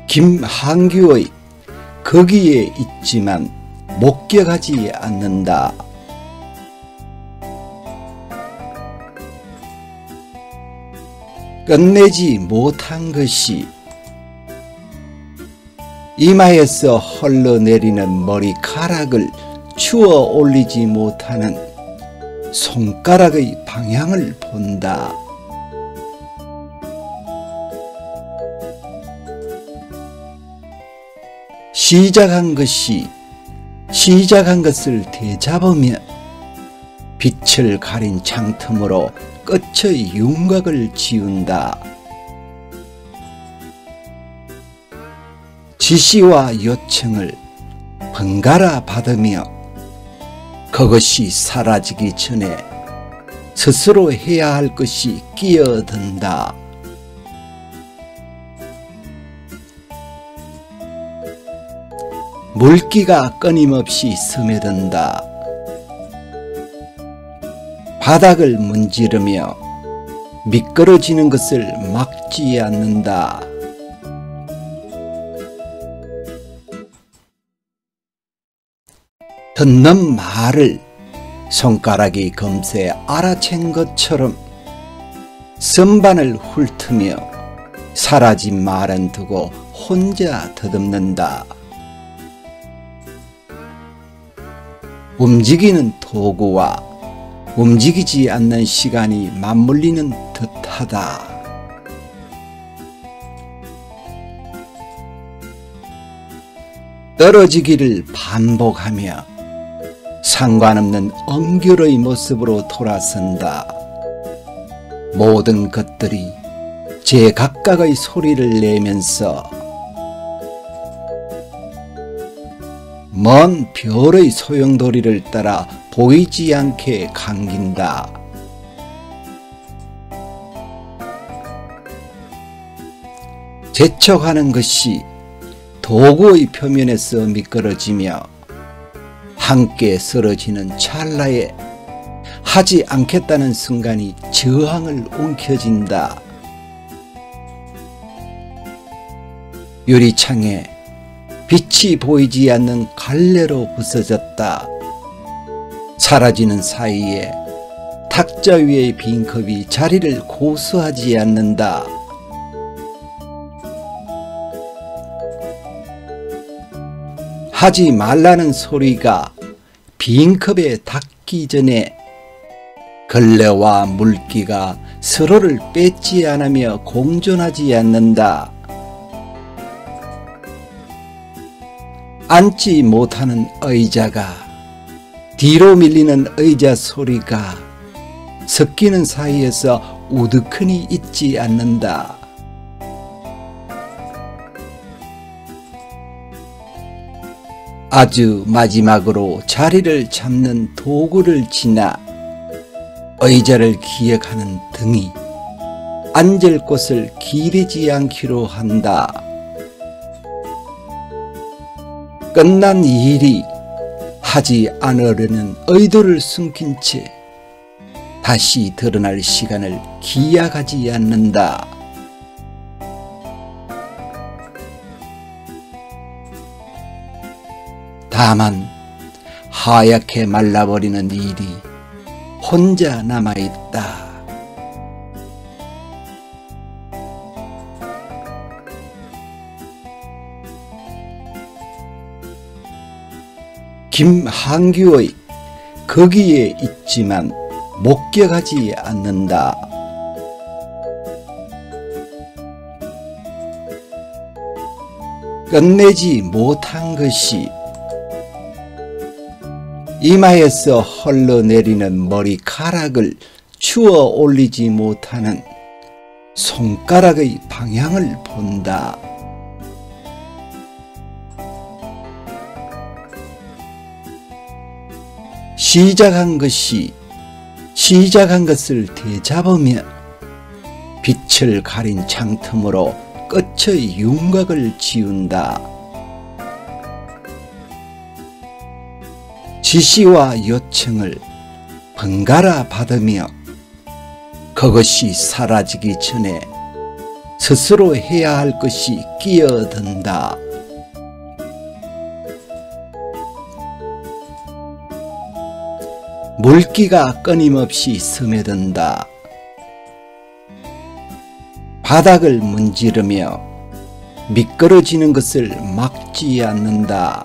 김한규의 거기에 있지만 목격하지 않는다. 끝내지 못한 것이 이마에서 흘러내리는 머리카락을 추어 올리지 못하는 손가락의 방향을 본다. 시작한 것이 시작한 것을 되잡으며 빛을 가린 창틈으로 끝의 윤곽을 지운다. 지시와 요청을 번갈아 받으며 그것이 사라지기 전에 스스로 해야 할 것이 끼어든다. 물기가 끊임없이 스며든다. 바닥을 문지르며 미끄러지는 것을 막지 않는다. 듣는 말을 손가락이 금세 알아챈 것처럼 선반을 훑으며 사라진 말은 두고 혼자 더듬는다. 움직이는 도구와 움직이지 않는 시간이 맞물리는 듯하다. 떨어지기를 반복하며 상관없는 엉결의 모습으로 돌아선다. 모든 것들이 제각각의 소리를 내면서 먼 별의 소용돌이를 따라 보이지 않게 감긴다. 재촉하는 것이 도구의 표면에서 미끄러지며 함께 쓰러지는 찰나에 하지 않겠다는 순간이 저항을 움켜쥔다. 유리창에 빛이 보이지 않는 갈래로 부서졌다. 사라지는 사이에 탁자 위의 빈컵이 자리를 고수하지 않는다. 하지 말라는 소리가 빈컵에 닿기 전에 걸레와 물기가 서로를 뺏지 않으며 공존하지 않는다. 앉지 못하는 의자가 뒤로 밀리는 의자 소리가 섞이는 사이에서 우두커니 있지 않는다. 아주 마지막으로 자리를 잡는 도구를 지나 의자를 기억하는 등이 앉을 곳을 기리지 않기로 한다. 끝난 일이 하지 않으려는 의도를 숨긴 채 다시 드러날 시간을 기약하지 않는다. 다만 하얗게 말라버리는 일이 혼자 남아있다. 김한규의 거기에 있지만 목격하지 않는다. 끝내지 못한 것이 이마에서 흘러내리는 머리카락을 추어 올리지 못하는 손가락의 방향을 본다. 시작한 것이 시작한 것을 되잡으며 빛을 가린 창틈으로 끝의 윤곽을 지운다. 지시와 요청을 번갈아 받으며 그것이 사라지기 전에 스스로 해야 할 것이 끼어든다. 물기가 끊임없이 스며든다. 바닥을 문지르며 미끄러지는 것을 막지 않는다.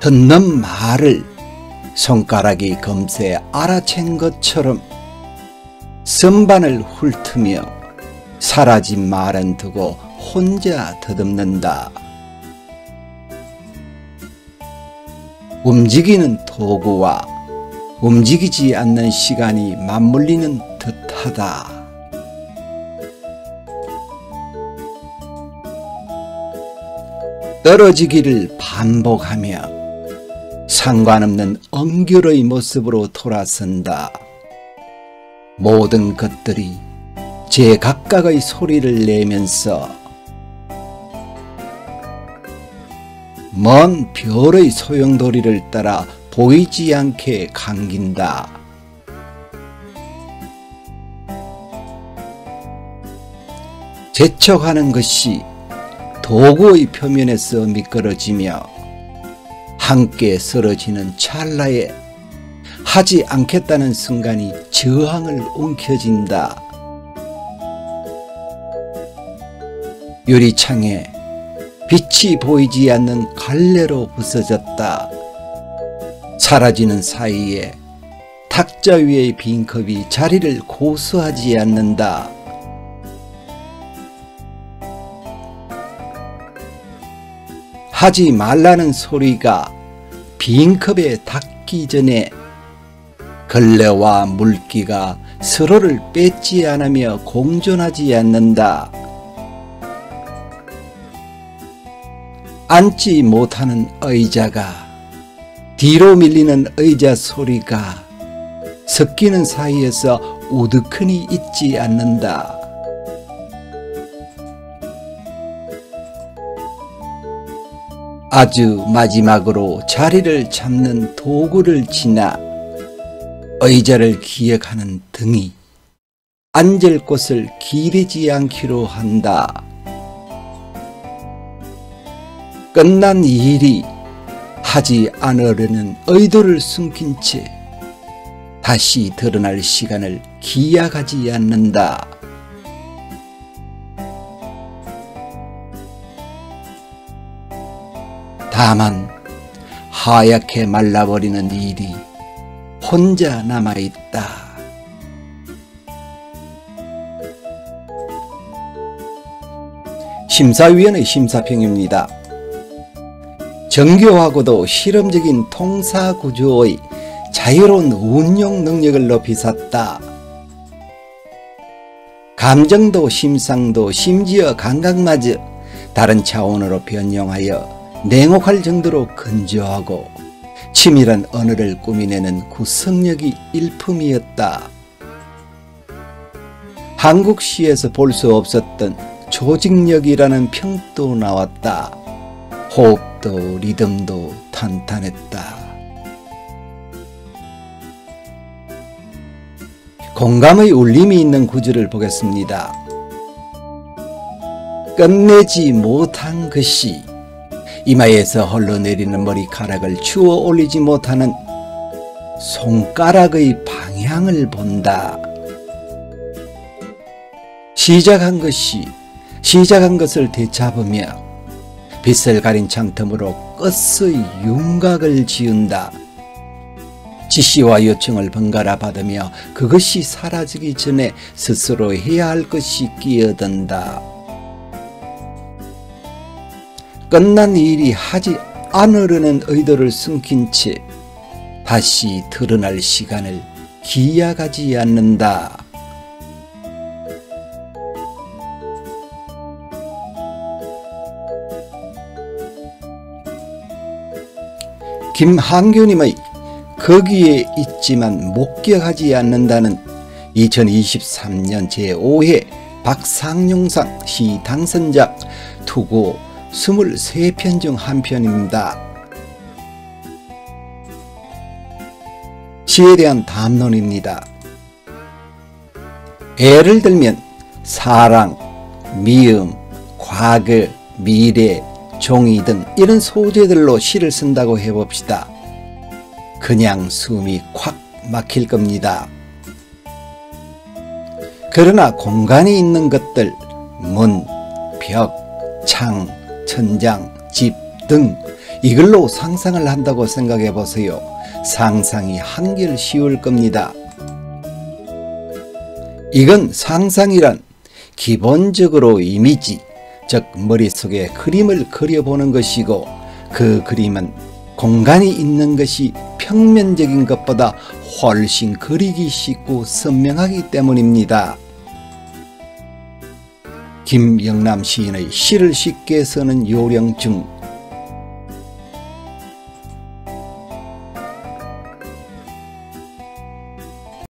듣는 말을 손가락이 금세 알아챈 것처럼 선반을 훑으며 사라진 말은 두고 혼자 더듬는다. 움직이는 도구와 움직이지 않는 시간이 맞물리는 듯하다. 떨어지기를 반복하며 상관없는 엉귤의 모습으로 돌아선다. 모든 것들이 제각각의 소리를 내면서 먼 별의 소용돌이를 따라 보이지 않게 감긴다. 재촉하는 것이 도구의 표면에서 미끄러지며 함께 쓰러지는 찰나에 하지 않겠다는 순간이 저항을 움켜쥔다. 유리창에 빛이 보이지 않는 갈래로 부서졌다. 사라지는 사이에 탁자 위의 빈컵이 자리를 고수하지 않는다. 하지 말라는 소리가 빈컵에 닿기 전에 걸레와 물기가 서로를 뺏지 않으며 공존하지 않는다. 앉지 못하는 의자가 뒤로 밀리는 의자 소리가 섞이는 사이에서 우두커니 있지 않는다. 아주 마지막으로 자리를 잡는 도구를 지나 의자를 기억하는 등이 앉을 곳을 기대지 않기로 한다. 끝난 일이 하지 않으려는 의도를 숨긴 채 다시 드러날 시간을 기약하지 않는다. 다만 하얗게 말라버리는 일이 혼자 남아있다. 심사위원의 심사평입니다. 정교하고도 실험적인 통사구조의 자유로운 운용 능력을 높이 샀다. 감정도 심상도 심지어 감각마저 다른 차원으로 변형하여 냉혹할 정도로 건조하고 치밀한 언어를 꾸미내는 구성력이 일품이었다. 한국 시에서 볼 수 없었던 조직력이라는 평도 나왔다. 호흡도 리듬도 탄탄했다. 공감의 울림이 있는 구절을 보겠습니다. 끝내지 못한 것이 이마에서 흘러내리는 머리카락을 주워 올리지 못하는 손가락의 방향을 본다. 시작한 것을 되잡으며 빛을 가린 창틈으로 끝의 윤곽을 지운다. 지시와 요청을 번갈아 받으며 그것이 사라지기 전에 스스로 해야 할 것이 끼어든다. 끝난 일이 하지 않으려는 의도를 숨긴 채 다시 드러날 시간을 기약하지 않는다. 김한교님의 거기에 있지만 목격하지 않는다는 2023년 제5회 박상용상 시 당선작 투고 23편 중 한 편입니다. 시에 대한 담론입니다. 예를 들면 사랑, 미음, 과거, 미래, 종이 등 이런 소재들로 시를 쓴다고 해봅시다. 그냥 숨이 콱 막힐 겁니다. 그러나 공간이 있는 것들, 문, 벽, 창, 천장, 집 등 이걸로 상상을 한다고 생각해 보세요. 상상이 한결 쉬울 겁니다. 이건 상상이란 기본적으로 이미지, 즉 머릿속에 그림을 그려보는 것이고, 그 그림은 공간이 있는 것이 평면적인 것보다 훨씬 그리기 쉽고 선명하기 때문입니다. 김영남 시인의 시를 쉽게 쓰는 요령 중